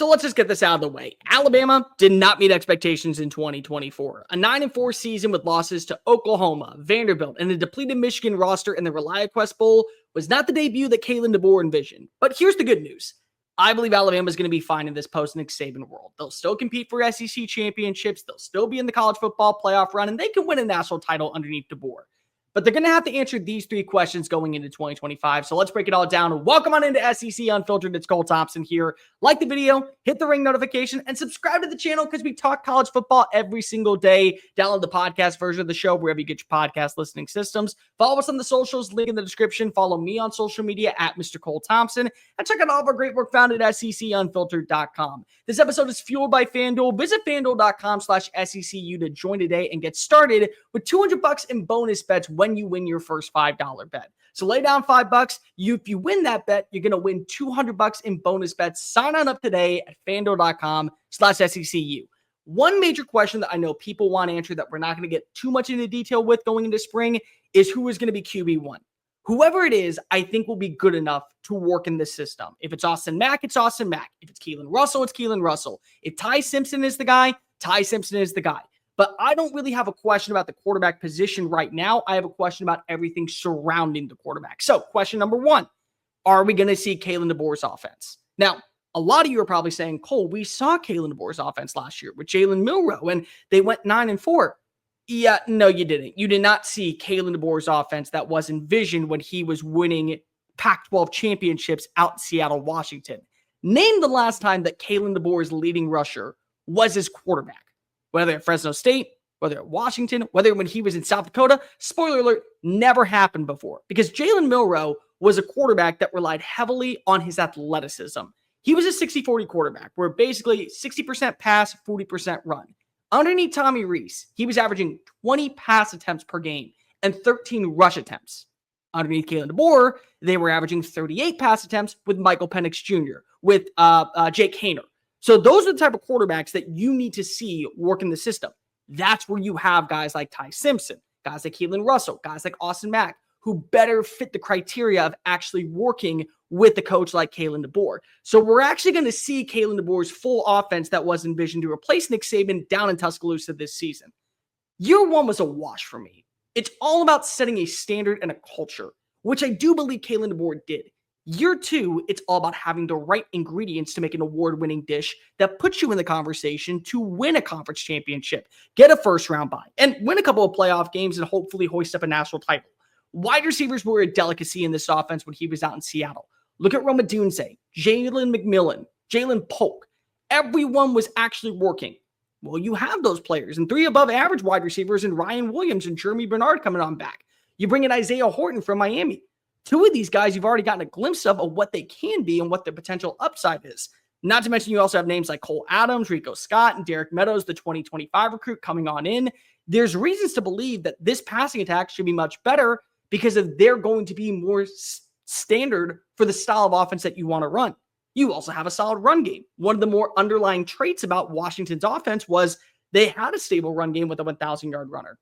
So let's just get this out of the way. Alabama did not meet expectations in 2024. A 9-4 season with losses to Oklahoma, Vanderbilt, and a depleted Michigan roster in the ReliaQuest Bowl was not the debut that Kalen DeBoer envisioned. But here's the good news. I believe Alabama is going to be fine in this post-Nick Saban world. They'll still compete for SEC championships. They'll still be in the college football playoff run, and they can win a national title underneath DeBoer. But they're going to have to answer these three questions going into 2025. So let's break it all down. Welcome on into SEC Unfiltered. It's Cole Thompson here. Like the video, hit the ring notification, and subscribe to the channel because we talk college football every single day. Download the podcast version of the show wherever you get your podcast listening systems. Follow us on the socials, link in the description. Follow me on social media at Mr. Cole Thompson. And check out all of our great work found at SECUnfiltered.com. This episode is fueled by FANDUEL. Visit FANDUEL.com/SECU to join today and get started with $200 in bonus bets when you win your first $5 bet. So lay down $5. If you win that bet, you're going to win $200 in bonus bets. Sign on up today at FANDUEL.com/SECU. One major question that I know people want answered that we're not going to get too much into detail with going into spring is who is going to be QB1. Whoever it is, I think will be good enough to work in this system. If it's Austin Mack, it's Austin Mack. If it's Keelan Russell, it's Keelan Russell. If Ty Simpson is the guy, Ty Simpson is the guy. But I don't really have a question about the quarterback position right now. I have a question about everything surrounding the quarterback. So question number one, are we going to see Kalen DeBoer's offense? Now, a lot of you are probably saying, Cole, we saw Kalen DeBoer's offense last year with Jalen Milroe, and they went 9-4. Yeah, no, you didn't. You did not see Kalen DeBoer's offense that was envisioned when he was winning Pac-12 championships out in Seattle, Washington. Name the last time that Kalen DeBoer's leading rusher was his quarterback. Whether at Fresno State, whether at Washington, whether when he was in South Dakota, spoiler alert, never happened before. Because Jalen Milroe was a quarterback that relied heavily on his athleticism. He was a 60-40 quarterback, where basically 60% pass, 40% run. Underneath Tommy Rees, he was averaging 20 pass attempts per game and 13 rush attempts. Underneath Kalen DeBoer, they were averaging 38 pass attempts with Michael Penix Jr., with Jake Haener. So those are the type of quarterbacks that you need to see work in the system. That's where you have guys like Ty Simpson, guys like Keelan Russell, guys like Austin Mack, who better fit the criteria of actually working with a coach like Kalen DeBoer. So we're actually going to see Kalen DeBoer's full offense that was envisioned to replace Nick Saban down in Tuscaloosa this season. Year one was a wash for me. It's all about setting a standard and a culture, which I do believe Kalen DeBoer did. Year two, it's all about having the right ingredients to make an award-winning dish that puts you in the conversation to win a conference championship, get a first-round bye, and win a couple of playoff games and hopefully hoist up a national title. Wide receivers were a delicacy in this offense when he was out in Seattle. Look at Rome Odunze, Jalen McMillan, Jalen Polk. Everyone was actually working. Well, you have those players and three above-average wide receivers in Ryan Williams and Jeremy Bernard coming on back. You bring in Isaiah Horton from Miami. Two of these guys you've already gotten a glimpse of what they can be and what their potential upside is. Not to mention you also have names like Cole Adams, Rico Scott, and Derek Meadows, the 2025 recruit coming on in. There's reasons to believe that this passing attack should be much better because of they're going to be more standard for the style of offense that you want to run. You also have a solid run game. One of the more underlying traits about Washington's offense was they had a stable run game with a 1,000-yard runner.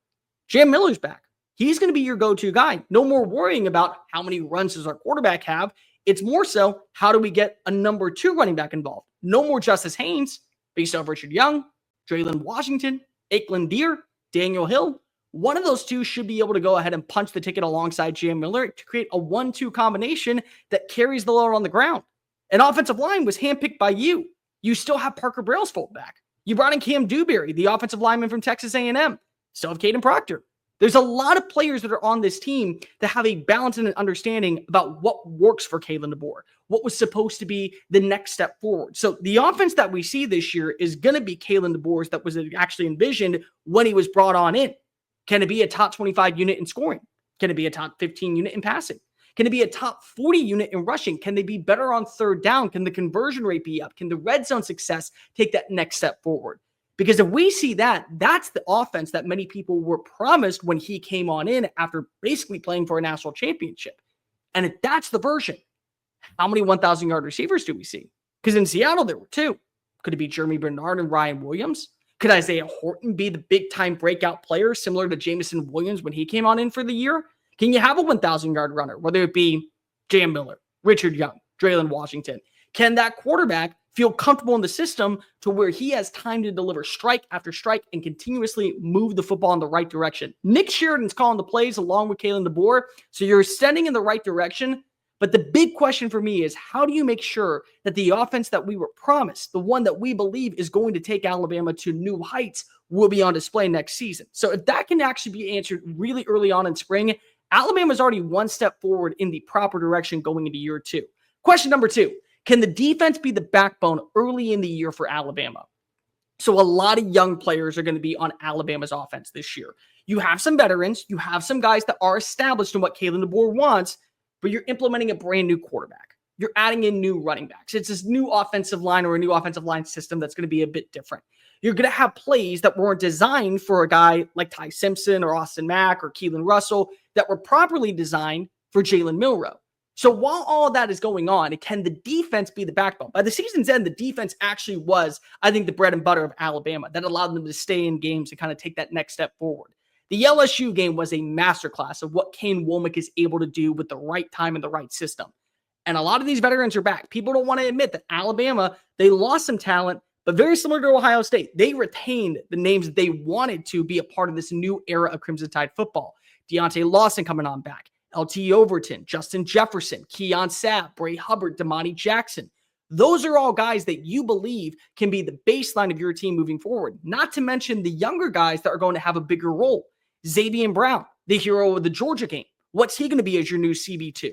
Jam Miller's back. He's going to be your go-to guy. No more worrying about how many runs does our quarterback have. It's more so, how do we get a number two running back involved? No more Justice Haynes, based off Richard Young, Draylen Washington, Aikland Deer, Daniel Hill. One of those two should be able to go ahead and punch the ticket alongside Jam Miller to create a 1-2 combination that carries the load on the ground. An offensive line was handpicked by you. You still have Parker Brailsford back. You brought in Cam Dewberry, the offensive lineman from Texas A&M. Still have Caden Proctor. There's a lot of players that are on this team that have a balance and an understanding about what works for Kalen DeBoer, what was supposed to be the next step forward. So the offense that we see this year is going to be Kalen DeBoer's that was actually envisioned when he was brought on in. Can it be a top 25 unit in scoring? Can it be a top 15 unit in passing? Can it be a top 40 unit in rushing? Can they be better on third down? Can the conversion rate be up? Can the red zone success take that next step forward? Because if we see that, that's the offense that many people were promised when he came on in after basically playing for a national championship. And if that's the version, how many 1,000-yard receivers do we see? Because in Seattle, there were two. Could it be Jeremy Bernard and Ryan Williams? Could Isaiah Horton be the big-time breakout player similar to Jameson Williams when he came on in for the year? Can you have a 1,000-yard runner, whether it be Jam Miller, Richard Young, Draylen Washington? Can that quarterback feel comfortable in the system to where he has time to deliver strike after strike and continuously move the football in the right direction. Nick Sheridan's calling the plays along with Kalen DeBoer, so you're sending in the right direction. But the big question for me is, how do you make sure that the offense that we were promised, the one that we believe is going to take Alabama to new heights, will be on display next season? So if that can actually be answered really early on in spring, Alabama's already one step forward in the proper direction going into year 2. Question number 2, can the defense be the backbone early in the year for Alabama? So a lot of young players are going to be on Alabama's offense this year. You have some veterans, you have some guys that are established in what Kalen DeBoer wants, but you're implementing a brand new quarterback. You're adding in new running backs. It's this new offensive line or a new offensive line system that's going to be a bit different. You're going to have plays that weren't designed for a guy like Ty Simpson or Austin Mack or Keelan Russell that were properly designed for Jalen Milroe. So while all of that is going on, can the defense be the backbone? By the season's end, the defense actually was, I think, the bread and butter of Alabama that allowed them to stay in games and kind of take that next step forward. The LSU game was a masterclass of what Kane Womack is able to do with the right time and the right system. And a lot of these veterans are back. People don't want to admit that Alabama, they lost some talent, but very similar to Ohio State, they retained the names that they wanted to be a part of this new era of Crimson Tide football. Deontay Lawson coming on back, LT Overton, Justin Jefferson, Keon Sabb, Bray Hubbard, Damani Jackson. Those are all guys that you believe can be the baseline of your team moving forward, not to mention the younger guys that are going to have a bigger role. Xavier Brown, the hero of the Georgia game. What's he going to be as your new CB2?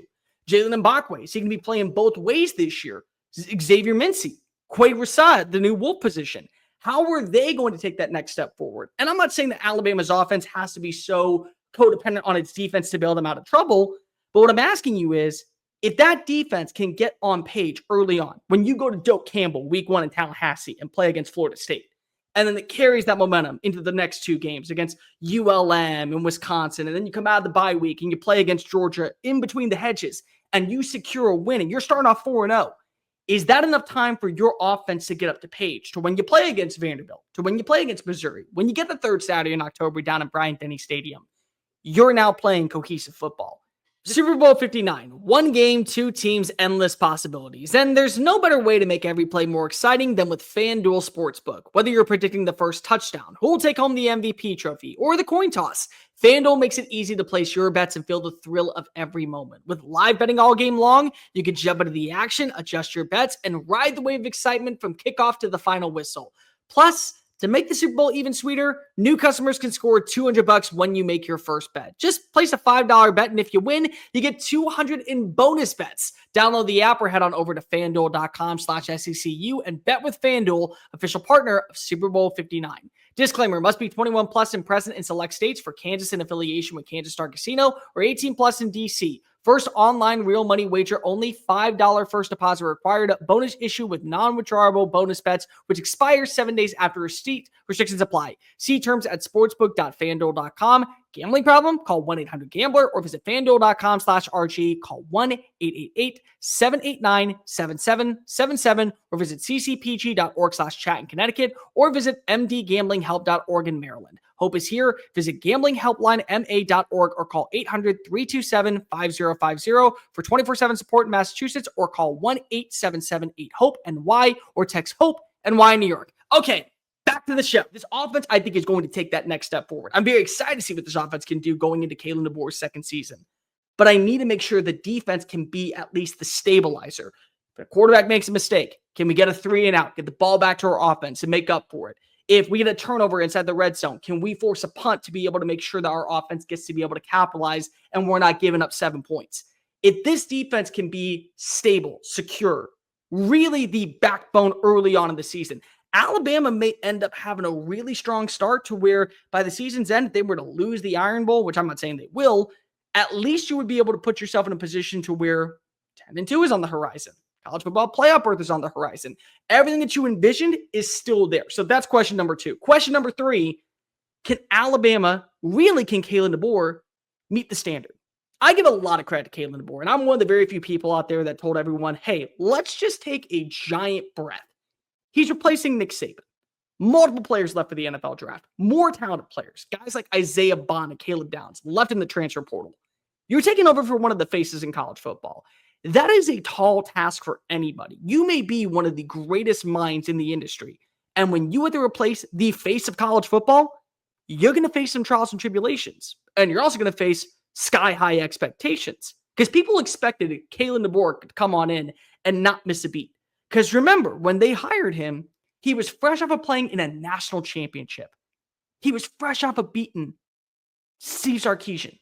Jalen Mbakwe, is he going to be playing both ways this year? Xavier Mincy, Quay Rasad, the new Wolf position. How are they going to take that next step forward? And I'm not saying that Alabama's offense has to be so codependent on its defense to bail them out of trouble, but what I'm asking you is, if that defense can get on page early on, when you go to Doak Campbell week 1 in Tallahassee and play against Florida State, and then it carries that momentum into the next 2 games against ULM and Wisconsin. And then you come out of the bye week and you play against Georgia in between the hedges and you secure a win and you're starting off 4-0. Is that enough time for your offense to get up to page to when you play against Vanderbilt, to when you play against Missouri, when you get the 3rd Saturday in October down at Bryant-Denny Stadium? You're now playing cohesive football. Super Bowl 59, 1 game, 2 teams, endless possibilities. And there's no better way to make every play more exciting than with FanDuel Sportsbook. Whether you're predicting the first touchdown, who will take home the MVP trophy, or the coin toss, FanDuel makes it easy to place your bets and feel the thrill of every moment. With live betting all game long, you can jump into the action, adjust your bets, and ride the wave of excitement from kickoff to the final whistle. Plus, to make the Super Bowl even sweeter, new customers can score $200 when you make your first bet. Just place a $5 bet, and if you win, you get $200 in bonus bets. Download the app or head on over to FanDuel.com/SECU and bet with FanDuel, official partner of Super Bowl 59. Disclaimer, must be 21 plus and present in select states. For Kansas in affiliation with Kansas Star Casino, or 18 plus in D.C. First online real money wager, only $5 first deposit required. Bonus issue with non-withdrawable bonus bets, which expires 7 days after receipt. Restrictions apply. See terms at sportsbook.fanduel.com. Gambling problem? Call 1-800-GAMBLER or visit fanduel.com/RG. Call 1-888-789-7777 or visit ccpg.org/chat in Connecticut or visit mdgamblinghelp.org in Maryland. Hope is here. Visit gamblinghelplinema.org or call 800-327-5050 for 24/7 support in Massachusetts, or call 1-877-8-HOPE-NY or text HOPE-NY in New York. Okay, back to the show. This offense, I think, is going to take that next step forward. I'm very excited to see what this offense can do going into Kalen DeBoer's 2nd season. But I need to make sure the defense can be at least the stabilizer. If a quarterback makes a mistake, can we get a 3 and out, get the ball back to our offense and make up for it? If we get a turnover inside the red zone, can we force a punt to be able to make sure that our offense gets to be able to capitalize and we're not giving up 7 points? If this defense can be stable, secure, really the backbone early on in the season, Alabama may end up having a really strong start to where by the season's end, if they were to lose the Iron Bowl, which I'm not saying they will, at least you would be able to put yourself in a position to where 10-2 is on the horizon. College football playoff berth is on the horizon. Everything that you envisioned is still there. So that's question number 2. Question number 3, can Kalen DeBoer meet the standard? I give a lot of credit to Kalen DeBoer, and I'm one of the very few people out there that told everyone, hey, let's just take a giant breath. He's replacing Nick Saban. Multiple players left for the NFL draft. More talented players. Guys like Isaiah Bond and Caleb Downs left in the transfer portal. You're taking over for one of the faces in college football. That is a tall task for anybody. You may be one of the greatest minds in the industry. And when you have to replace the face of college football, you're going to face some trials and tribulations. And you're also going to face sky-high expectations. Because people expected Kalen DeBoer to come on in and not miss a beat. Because remember, when they hired him, he was fresh off of playing in a national championship. He was fresh off of beating Steve Sarkisian.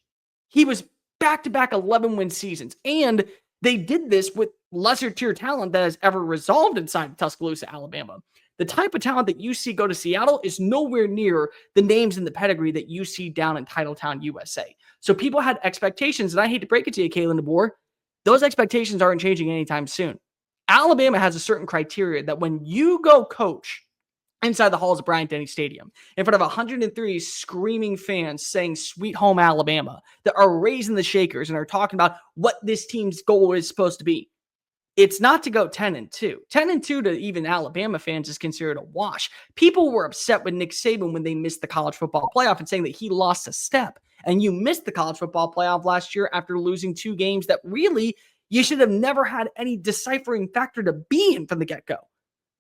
He was back-to-back 11-win seasons. And they did this with lesser tier talent that has ever resolved inside Tuscaloosa, Alabama. The type of talent that you see go to Seattle is nowhere near the names in the pedigree that you see down in Titletown, USA. So people had expectations, and I hate to break it to you, Kalen DeBoer, those expectations aren't changing anytime soon. Alabama has a certain criteria that when you go coach inside the halls of Bryant-Denny Stadium, in front of 103 screaming fans saying "Sweet Home Alabama," that are raising the shakers and are talking about what this team's goal is supposed to be. It's not to go 10-2. 10-2 to even Alabama fans is considered a wash. People were upset with Nick Saban when they missed the college football playoff and saying that he lost a step. And you missed the college football playoff last year after losing 2 games that really you should have never had any deciphering factor to be in from the get-go.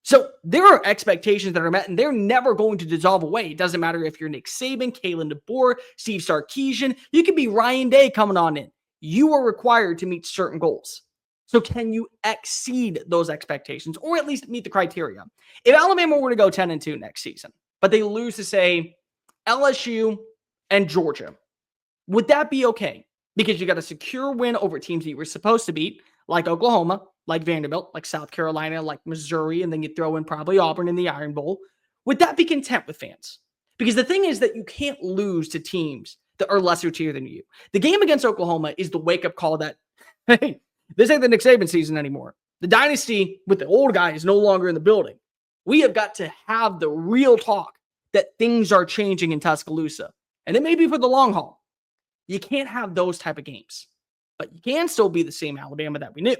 So there are expectations that are met, and they're never going to dissolve away. It doesn't matter if you're Nick Saban, Kalen DeBoer, Steve Sarkisian. You could be Ryan Day coming on in. You are required to meet certain goals. So can you exceed those expectations or at least meet the criteria? If Alabama were to go 10-2 next season, but they lose to, say, LSU and Georgia, would that be okay? Because you got a secure win over teams that you were supposed to beat, like Oklahoma, like Vanderbilt, like South Carolina, like Missouri, and then you throw in probably Auburn in the Iron Bowl. Would that be content with fans? Because the thing is that you can't lose to teams that are lesser tier than you. The game against Oklahoma is the wake-up call that, hey, this ain't the Nick Saban season anymore. The dynasty with the old guy is no longer in the building. We have got to have the real talk that things are changing in Tuscaloosa. And it may be for the long haul. You can't have those type of games. But you can still be the same Alabama that we knew.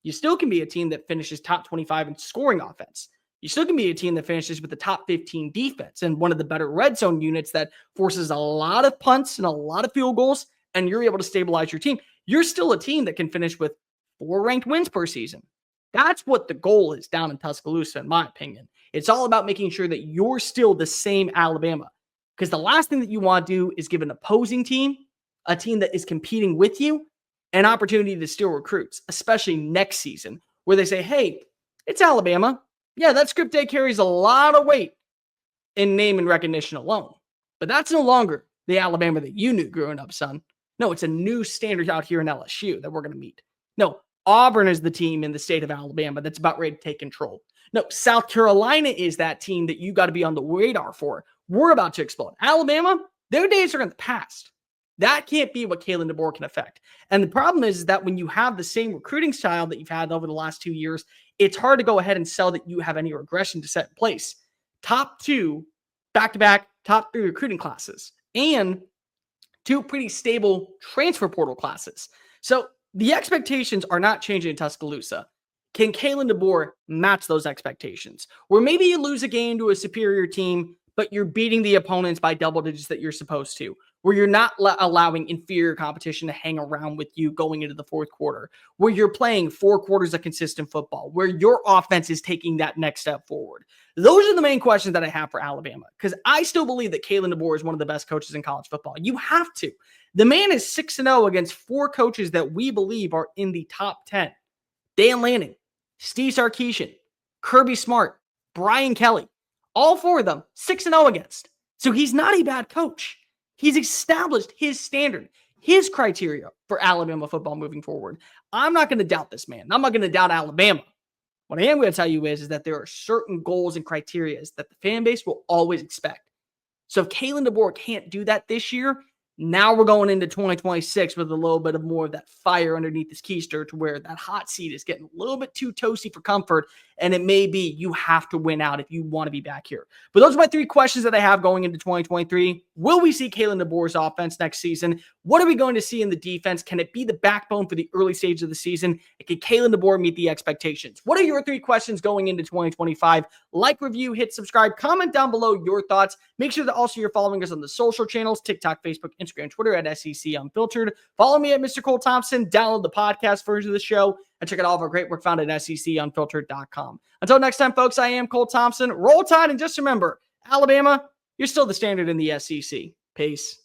You still can be a team that finishes top 25 in scoring offense. You still can be a team that finishes with the top 15 defense and one of the better red zone units that forces a lot of punts and a lot of field goals, and you're able to stabilize your team. You're still a team that can finish with 4 ranked wins per season. That's what the goal is down in Tuscaloosa, in my opinion. It's all about making sure that you're still the same Alabama. Because the last thing that you want to do is give an opposing team, a team that is competing with you, an opportunity to steal recruits, especially next season, where they say, hey, it's Alabama. Yeah, that script day carries a lot of weight in name and recognition alone. But that's no longer the Alabama that you knew growing up, son. No, it's a new standard out here in LSU that we're going to meet. No, Auburn is the team in the state of Alabama that's about ready to take control. No, South Carolina is that team that you got to be on the radar for. We're about to explode. Alabama, their days are in the past. That can't be what Kalen DeBoer can affect. And the problem is that when you have the same recruiting style that you've had over the last 2 years, it's hard to go ahead and sell that you have any regression to set in place. Top 2, back-to-back, top 3 recruiting classes, and 2 pretty stable transfer portal classes. So the expectations are not changing in Tuscaloosa. Can Kalen DeBoer match those expectations? Where maybe you lose a game to a superior team, but you're beating the opponents by double digits that you're supposed to. Where you're not allowing inferior competition to hang around with you going into the fourth quarter. Where you're playing 4 quarters of consistent football. Where your offense is taking that next step forward. Those are the main questions that I have for Alabama. Because I still believe that Kalen DeBoer is one of the best coaches in college football. You have to. The man is 6-0 against 4 coaches that we believe are in the top 10. Dan Lanning, Steve Sarkisian, Kirby Smart, Brian Kelly. All 4 of them, 6-0 against. So he's not a bad coach. He's established his standard, his criteria for Alabama football moving forward. I'm not going to doubt this man. I'm not going to doubt Alabama. What I am going to tell you is that there are certain goals and criteria that the fan base will always expect. So if Kalen DeBoer can't do that this year, now we're going into 2026 with a little bit of more of that fire underneath his keister to where that hot seat is getting a little bit too toasty for comfort. And it may be you have to win out if you want to be back here. But those are my 3 questions that I have going into 2023. Will we see Kalen DeBoer's offense next season? What are we going to see in the defense? Can it be the backbone for the early stage of the season? And can Kalen DeBoer meet the expectations? What are your 3 questions going into 2025? Like, review, hit subscribe, comment down below your thoughts. Make sure that also you're following us on the social channels, TikTok, Facebook, Instagram, Twitter at SEC Unfiltered. Follow me at Mr. Cole Thompson. Download the podcast version of the show and check out all of our great work found at SECUnfiltered.com. Until next time, folks, I am Cole Thompson. Roll Tide, and just remember, Alabama, you're still the standard in the SEC. Peace.